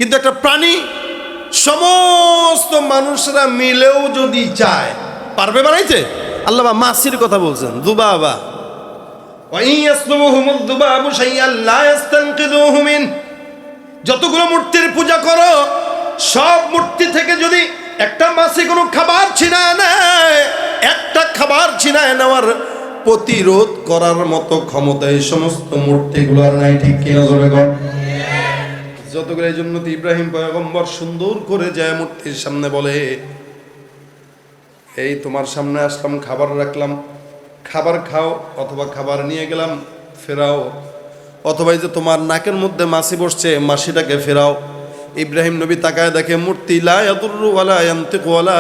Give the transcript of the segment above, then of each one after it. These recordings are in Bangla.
কিন্তু একটা প্রাণী সমস্ত মানুষরা মিলেও যদি চায়, পারবে বানাইতে? আল্লাহ মাছির কথা বলছেন, দুবাবা, যতগুলো মূর্তির পূজা করো সব মূর্তি থেকে যদি একটা মাছি কোনো খাবার ছিনায় নেয়, একটা খাবার ছিনায় নেওয়ার প্রতিরোধ করার মতো ক্ষমতা এই সমস্ত মূর্তিগুলোর নাই। ঠিক কিনা জোরে কর? যতগুলো। এই জন্য তো ইব্রাহিম পয়গম্বর সুন্দর করে যায় মূর্তির সামনে বলে, এই তোমার সামনে আসলাম, খাবার রাখলাম, খাবার খাও, অথবা খাবার নিয়ে গেলাম ফেরাও, অথবা এই যে তোমার নাকের মধ্যে মাছি বসছে মাছিটাকে ফেরাও। ইব্রাহিম নবী তাকায় দেখে মূর্তি লা ইয়াদুররু ওয়ালা ইয়ানতিকু ওয়ালা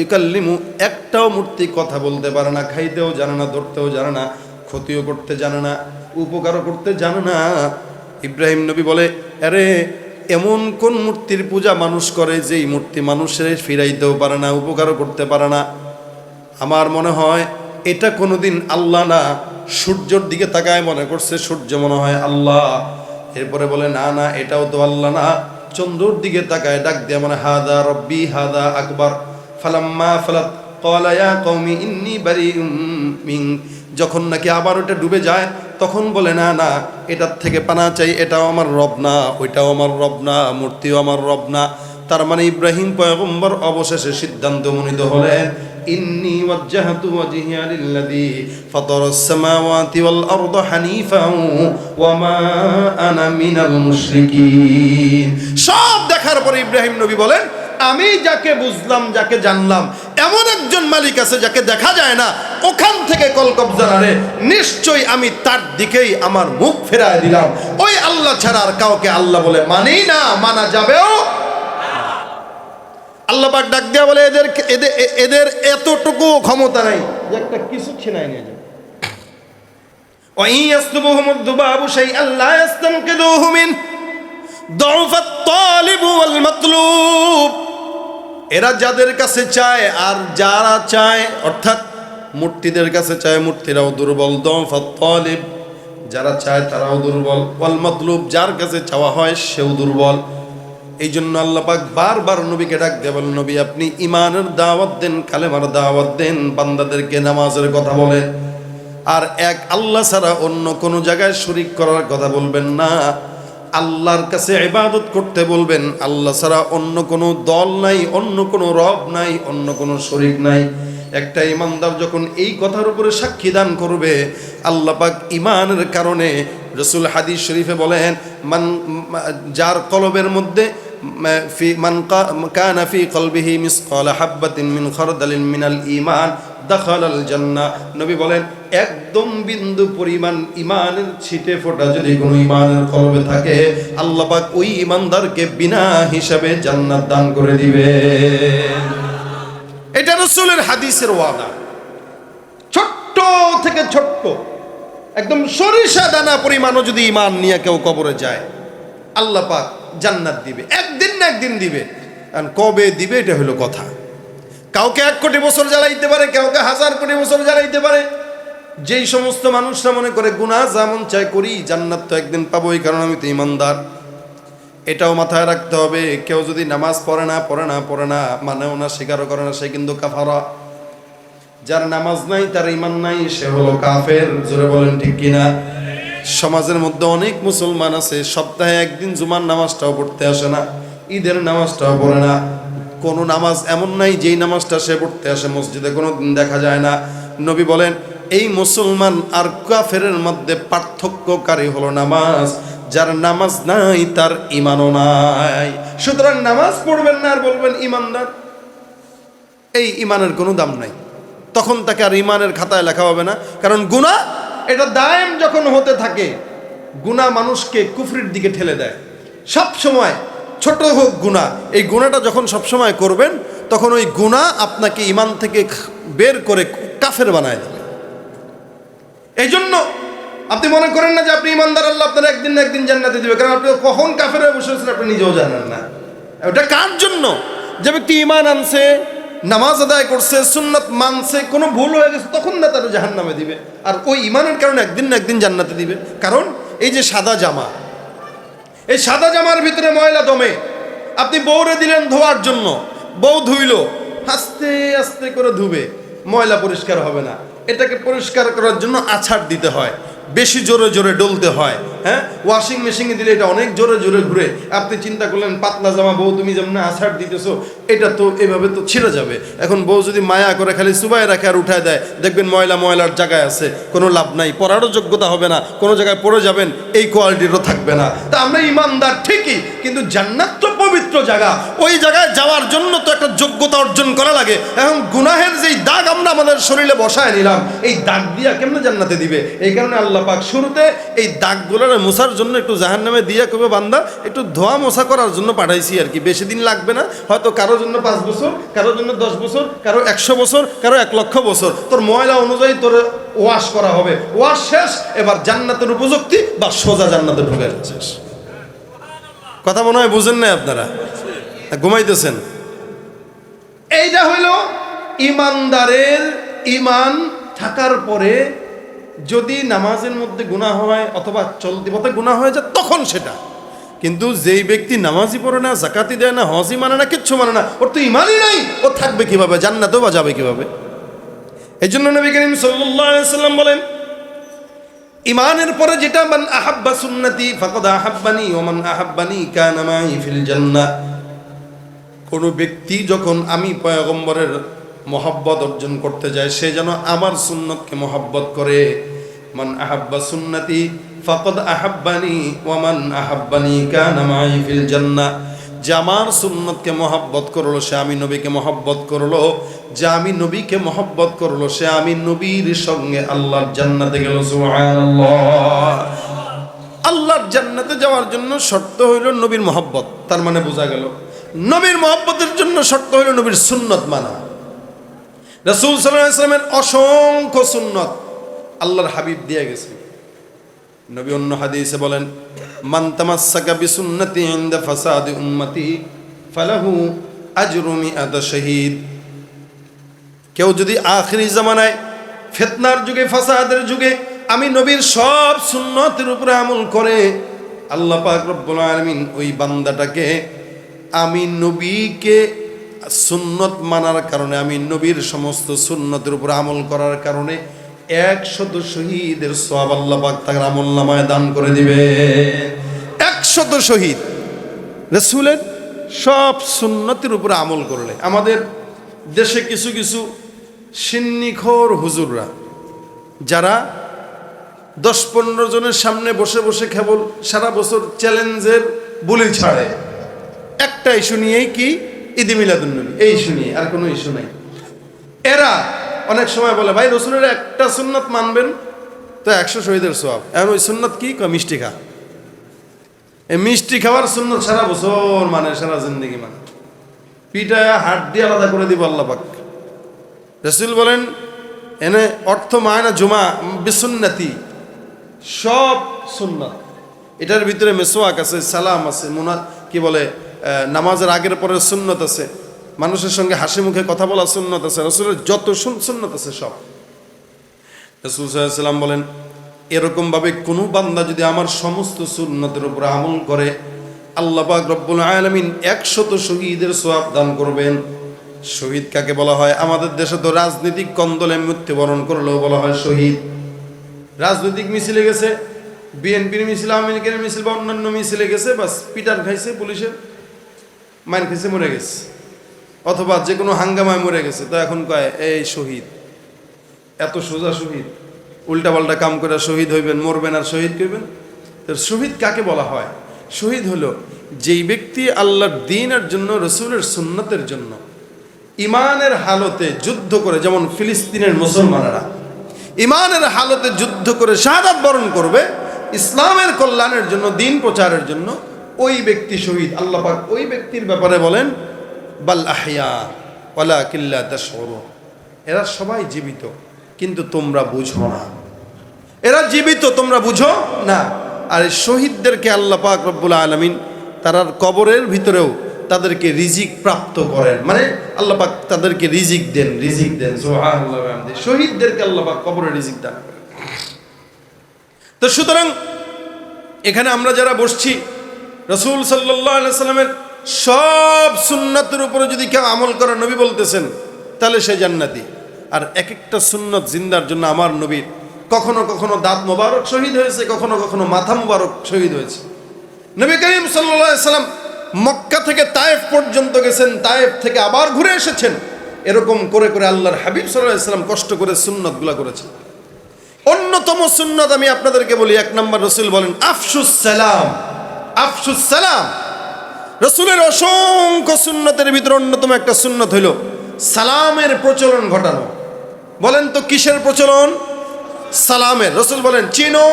ইউকাল্লিমু, একটাও মূর্তি কথা বলতে পারে না, খাইতেও জানে না, ধরতেও জানে না, ক্ষতিও করতে জানে না, উপকারও করতে জানে না। ইব্রাহিম নবী বলে, আরে এমন কোন মূর্তির পূজা মানুষ করে যেই মূর্তি মানুষের ফিরাইতেও পারে না, উপকারও করতে পারে না? আমার মনে হয় এটা কোনোদিন আল্লাহ না। সূর্যের দিকে তাকায় মনে করছে সূর্য মনে হয় আল্লাহ। এরপরে বলে না না, এটাও তো আল্লাহ না। চন্দ্রর দিকে তাকায় ডাক দিয়ে মানে হাদা রব্বি হাদা আকবার। ফালাম্মা ফালাত ক্বালা ইয়া কওমি ইন্নী বারিউম মিন, যখন নাকি আবার ওটা ডুবে যায় তখন বলে না না, এটার থেকে পানা চাই, এটাও আমার রব না, ওইটাও আমার রব না, মূর্তিও আমার রব না। তার মানে ইব্রাহিম পয়গম্বর অবশেষে সিদ্ধান্ত মনোনীত হলেন, ইন্নী ওয়াজ্জাহতু ওয়াজহিয়া লিল্লাযী ফাতারাস সামাওয়াতি ওয়াল আরদা হানিফাও ওয়া মা আনা মিনাল মুশরিকিন। সব দেখার পরে ইব্রাহিম নবী বলেন, আমি যাকে বুঝলাম, যাকে জানলাম, এমন একজন মালিক আছে যাকে দেখা যায় না, ওখান থেকে কলকবজা নারে, নিশ্চয়ই আমি তার দিকেই আমার মুখ ফেরায় দিলাম। ওই আল্লাহ ছাড়া আর কাউকে আল্লাহ বলে মানি না, মানা যাবেও। আল্লাহ পাক ডাক দেয়া বলে, এদের এতটুকু ক্ষমতা নাই যে একটা কিছু ছিনাই নিয়ে যাবে। ওয়াই ইয়াসলুবুহুমুদ দুবাবু শাইআন লা ইস্তানকিদুহু মিন দুআফাত তালিব ওয়াল মাতলুব। এরা যাদের কাছে চায় আর যারা চায়, অর্থাৎ মূর্তিদের কাছে চায়, মূর্তিরাও দুর্বল। দুআফাত তালিব, যারা চায় তারাও দুর্বল। ওয়াল মাতলুব, যার কাছে চাওয়া হয় সেও দুর্বল। এই জন্য আল্লাহ পাক বারবার নবীকে ডাক দিয়ে বলেন, নবী আপনি ইমানের দাওয়াত দেন, কালেমার দাওয়াত দেন, বান্দাদেরকে নামাজের কথা বলেন, আর এক আল্লাহ ছাড়া অন্য কোনো জায়গায় শরীক করার কথা বলবেন না। আল্লাহর কাছে ইবাদত করতে বলবেন, আল্লাহ ছাড়া অন্য কোনো দল নাই, অন্য কোনো রব নাই, অন্য কোনো শরীক নাই। একটা ইমানদার যখন এই কথার উপরে সাক্ষী দান করবে, আল্লাহ পাক ইমানের কারণে, রাসূল হাদিস শরীফে বলেন, যার কলবের মধ্যে মান কানা ফি কলবিহি মিসকালা হাববাতিন মিন খারদালিন মিনাল ঈমান দাখালাল জান্নাহ। নবী বলেন, একদম বিন্দু পরিমাণ ইমানের ছিটে ফোঁটা যদি কোনো ইমানের কলবে থাকে, আল্লাহ পাক ওই ইমানদারকে বিনা হিসাবে জান্নাত দান করে দিবে। এটা রাসূলের হাদিসের ওয়াদা। ছোট্ট থেকে ছোট্ট একদম সরিষা দানা পরিমাণও যদি ইমান নিয়ে কেউ কবরে যায়, আল্লাহ পাক জান্নাত দিবে, একদিন না একদিন দিবে। আর কবে দিবে এটা হলো কথা। কাউকে 1 কোটি বছর জ্বালাইতে পারে, কাউকে 1000 কোটি বছর জ্বালাইতে পারে। যেই সমস্ত মানুষরা মনে করে গুনাহ যেমন চাই করি, জান্নাত তো একদিন পাবোই, কারণ আমি তো ইমানদার, এটাও মাথায় রাখতে হবে। কেউ যদি নামাজ পড়ে না, মানেও না, স্বীকারও করে না, সে কিন্তু কাফারা। যার নামাজ নাই, তার ইমান নাই, সে হলো কাফের। জোরে বলেন ঠিক কিনা? সমাজের মধ্যে অনেক মুসলমান আছে, সপ্তাহে একদিন জুমার নামাজটাও পড়তে আসে না, ঈদের নামাজটাও পড়ে না। কোনো নামাজ এমন নাই যেই নামাজটা সে পড়তে আসে, মসজিদে কোনো দিন দেখা যায় না। নবী বলেন, এই মুসলমান আর কাফেরের মধ্যে পার্থক্যকারী হলো নামাজ। যার নামাজ নাই তার ইমানও নাই। সুতরাং নামাজ পড়বেন না আর বলবেন ইমানদার, এই ইমানের কোনো দাম নাই। তখন তাকে আর ইমানের খাতায় লেখা হবে না। কারণ গুনাহ এটা দায়েম যখন হতে থাকে, গুনাহ মানুষকে কুফরির দিকে ঠেলে দেয়। সব সময় ছোট হোক গুনাহ, এই গুনাহটা যখন সবসময় করবেন, তখন ওই গুনাহ আপনাকে ইমান থেকে বের করে কাফের বানায় দেবে। এই জন্য আপনি মনে করেন না যে আপনি ইমানদার, আল্লাহ আপনার একদিন না একদিন জান্নাতে দিবে, কারণ আপনি কখন কাফের হয়ে বসে আছেন আপনি নিজেও জানেন না। ওটা কার জন্য? যে ব্যক্তি ইমান আনছে, নামাজ আদায় করছে, সুন্নাত মানছে, কোনো ভুল হয়ে গেছে, তখন না তারা জাহান্নামে দিবে। আর ওই ইমানের কারণে একদিন না একদিন জান্নাতে দিবে। কারণ এই যে সাদা জামা, এই সাদা জামার ভিতরে ময়লা দমে, আপনি বউরে দিলেন ধোয়ার জন্য, বউ ধুইল, আস্তে আস্তে করে ধুবে, ময়লা পরিষ্কার হবে না। এটাকে পরিষ্কার করার জন্য আছাড় দিতে হয়, বেশি জোরে জোরে ডলতে হয়। হ্যাঁ, ওয়াশিং মেশিনে দিলে এটা অনেক জোরে জোরে ঘুরে। আপনি চিন্তা করলেন পাতলা জামা বউ তুমি যেমন আছাড় দিতেছো, এটা তো এভাবে তো ছিঁড়ে যাবে। এখন বউ যদি মায়া করে খালি চুবাই রাখে আর উঠায় দেয়, দেখবেন ময়লা ময়লার জায়গায় আছে, কোনো লাভ নাই, পরারও যোগ্যতা হবে না, কোনো জায়গায় পড়ে যাবেন, এই কোয়ালিটিরও থাকবে না। তা আমরা ইমানদার ঠিকই, কিন্তু জান্নাত তো পবিত্র জায়গা, ওই জায়গায় যাওয়ার জন্য তো একটা যোগ্যতা অর্জন করা লাগে। এখন গুনাহের যেই দাগ আমরা আমাদের শরীরে বসায় নিলাম, এই দাগ দিয়া কেমনে জান্নাতে দিবে? এই কারণে আল্লাহ পাক শুরুতে এই দাগগুলোর মোছার জন্য একটু জাহান্নামে দিয়া কবে বান্দা একটু ধোয়া মোছা করার জন্য পাঠাইছি আর কি। বেশি দিন লাগবে না, হয়তো কারোর জন্য 5 বছর, কারোর জন্য 10 বছর, কারো 100 বছর, কারো 1,00,000 বছর। তোর ময়লা অনুযায়ী তোর ওয়াশ করা হবে, ওয়াশ শেষ, এবার জান্নাতের উপযুক্তি বা সোজা জান্নাতে ঢুকে শেষ। কথা মনে হয় বুঝেন না আপনারা, ঘুমাইতেছেন। এইটা হইল ইমানদারের ইমান থাকার পরে যদি নামাজের মধ্যে গুনাহ হয় অথবা চলতি পথে গুনাহ হয়ে যায় তখন সেটা। কিন্তু যেই ব্যক্তি নামাজই পড়ে না, জাকাতি দেয় না, হজই মানে না, কিচ্ছু মানে না, ওর তো ইমানই নাই, ও থাকবে কিভাবে জান্নাতেও বা যাবে কিভাবে? এই জন্য নবী করিম সাল্লাল্লাহু আলাইহি ওয়াসাল্লাম বলেন, ইমানের পরে যেটা, মান আহাব্বা সুন্নতি ফাকাদ আহাব্বানি ওয়া মান আহাব্বানি কানা মাই ফিল জান্নাহ। কোন ব্যক্তি যখন আমি পয়গম্বরের মহব্বত অর্জন করতে যায়, সে যেন আমার সুন্নতকে মহব্বত করে। মান আহাব্বা সুন্নতি ফাকাদ আহাব্বানি ওয়া মান আহাব্বানি কানা মাই ফিল জান্নাহ। যে আমার সুন্নতকে মহব্বত করলো সে আমি নবীকে মহব্বত করলো, যে আমি নবীকে মহব্বত করলো সে আমি নবীর সঙ্গে আল্লাহর জান্নাতে গেল। সুবহানাল্লাহ। আল্লাহর জান্নাতে যাওয়ার জন্য শর্ত হইল নবীর মহব্বত। তার মানে বোঝা গেল নবীর মহব্বতের জন্য শর্ত হইল নবীর সুন্নত মানা। রাসূল সাল্লাল্লাহু আলাইহি ওয়াসাল্লামের অসংখ্য সুন্নত আল্লাহর হাবিব দিয়ে গেছে। নবী অন্য হাদিসে বলেন, মান তামাসসাকা বিসুন্নতি ইনদা ফাসাদি উম্মতি ফালাহু আজরু মিআত শাহীদ। কেউ যদি আখিরি জামানায় ফিতনার যুগে, ফাসাদের যুগে আমি নবীর সব সুন্নতের উপরে আমল করে, আল্লাহ পাক রব্বুল আলামিন ওই বান্দাটাকে আমি নবীকে সুন্নত মানার কারণে, আমি নবীর সমস্ত সুন্নতের উপর আমল করার কারণে 100 শহীদের সওয়াব আল্লাহ পাক তার আমলনামায় দান করে দিবে। 100 শহীদ রাসূলের সব সুন্নতের উপর আমল করলে। আমাদের দেশে কিছু কিছু সিন্নিখোর হুজুররা যারা 10-15 জনের সামনে বসে বসে কেবল সারা বছর চ্যালেঞ্জের বুলি ছাড়ে, একটা ইস্যু নিয়েই, কি ঈদ মিলাদুন্নবী, এই ইস্যু নিয়ে, আর কোনো ইস্যু নাই। এরা অনেক সময় বলে, ভাই রসুলের একটা সুন্নত মানবেন তো 100 শহীদের সওয়াব। এখন ওই সুন্নত কি? মিষ্টি খা। এই মিষ্টি খাওয়ার সুন্নত সারা বছর মানে, সারা জিন্দেগি মানে, পিঠায় হাত দিয়ে আলাদা করে দিব আল্লাহ পাক। রসুল বলেন, এনে অর্থ মায়না জুমা বিসুন্নতি, সব সুন্নাত। এটার ভিতরে মেসওয়াক আছে, সালাম আছে, কি বলে নামাজের আগের পরের সুন্নত আছে, মানুষের সঙ্গে হাসি মুখে কথা বলা সুন্নত আছে, রাসূলের যত সুন্নত আছে সব। রাসূল সাল্লাল্লাহু আলাইহি ওয়াসাল্লাম বলেন, এরকম ভাবে কোনো বান্দা যদি আমার সমস্ত সুন্নতের উপর আমল করে, আল্লাহ পাক রব্বুল আলামিন 100 শহীদের সওয়াব দান করবেন। শহীদ কাকে বলা হয়? আমাদের দেশে তো রাজনৈতিক কন্দলে মৃত্যুবরণ করলেও বলা হয় শহীদ। রাজনৈতিক মিছিলে গেছে, বিএনপির মিছিল, আওয়ামী লীগের মিছিল বা অন্যান্য মিছিলে গেছে, বাস পিটার খাইছে, পুলিশের মাইন খাইছে, মরে গেছে, অথবা যে কোনো হাঙ্গামায় মরে গেছে, তো এখন কয় এই শহীদ। এত সোজা শহীদ? উল্টাপাল্টা কাম করে শহীদ হইবেন, মরবেন আর শহীদ করবেন? তো শহীদ কাকে বলা হয়? শহীদ হলো যেই ব্যক্তি আল্লাহর দ্বীনের জন্য, রসুলের সুন্নতের জন্য ইমানের হালতে যুদ্ধ করে, যেমন ফিলিস্তিনের মুসলমানেরা ইমানের হালতে যুদ্ধ করে শাহাদাত বরণ করবে ইসলামের কল্যাণের জন্য, দ্বীন প্রচারের জন্য, ওই ব্যক্তি শহীদ। আল্লাহ পাক ওই ব্যক্তির ব্যাপারে বলেন, বাল আহইয়া ওয়ালাকিন লা তাশউরুন। এরা সবাই জীবিত কিন্তু তোমরা বুঝো না। এরা জীবিত, তোমরা বুঝো না। আর শহীদদেরকে আল্লাহ পাক রব্বুল আলামিন তারার কবরের ভিতরেও তাদেরকে রিজিক প্রাপ্ত করেন, মানে আল্লাহ পাক তাদেরকে রিজিক দেন, রিজিক দেন। সুবহানাল্লাহ। শহীদদেরকে আল্লাহ পাক কবরে রিজিক দান করেন। তো সুতরাং এখানে আমরা যারা বসছি, রাসূল সাল্লাল্লাহু আলাইহি সাল্লামের সব সুন্নাতের উপরে যদি কেউ আমল করে, নবী বলতেছেন, তাহলে সে জান্নাতি। আর এক একটা সুন্নত জিন্দার জন্য আমার নবীর কখনো কখনো দাঁত মোবারক শহীদ হয়েছে, কখনো কখনো মাথা মোবারক শহীদ হয়েছে। নবী করিম সাল্লাল্লাহু আলাইহি সাল্লাম মক্কা থেকে তায়েফ পর্যন্ত গেছেন, তায়েফ থেকে আবার ঘুরে এসেছেন। এরকম করে করে আল্লাহর হাবিব সাল্লাল্লাহু আলাইহি সাল্লাম কষ্ট করে সুন্নতগুলো করেছেন। অন্যতম সুন্নত আমি আপনাদেরকে বলি, এক নম্বর রাসূল বলেন আফশুস সালাম। আফশুস সালাম। রাসূলের অসংখ্য সুন্নতের ভিতরে অন্যতম একটা সুন্নত হইল সালামের প্রচলন ঘটানো। বলেন তো কিসের প্রচলন? সালামের। রাসূল বলেন চিনো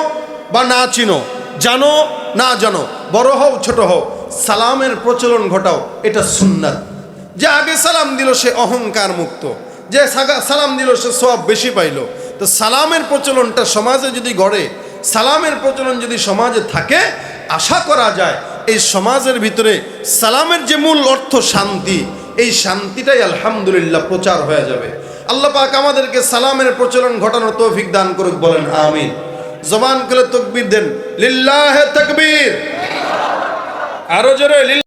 বা না চিনো, জানো না জানো, বড় হও ছোট হও, সালামের প্রচলন ঘটাও, এটা সুন্নাত। যে আগে সালাম দিল সে অহংকার মুক্ত, যে সালাম দিল সে সওয়াব বেশি পাইল। তো সালামের প্রচলনটা সমাজে যদি গড়ে, সালামের প্রচলন যদি সমাজে থাকে, আশা করা যায় এই সমাজের ভিতরে সালামের যে মূল অর্থ শান্তি, এই শান্তিটাই আলহামদুলিল্লাহ প্রচার হয়ে যাবে। আল্লাহ পাক আমাদেরকে সালামের প্রচলন ঘটানোর তৌফিক দান করুক, বলেন আমিন। জবান করে তাকবীর দেন, লিল্লাহে তাকবীর। আরো জোরে।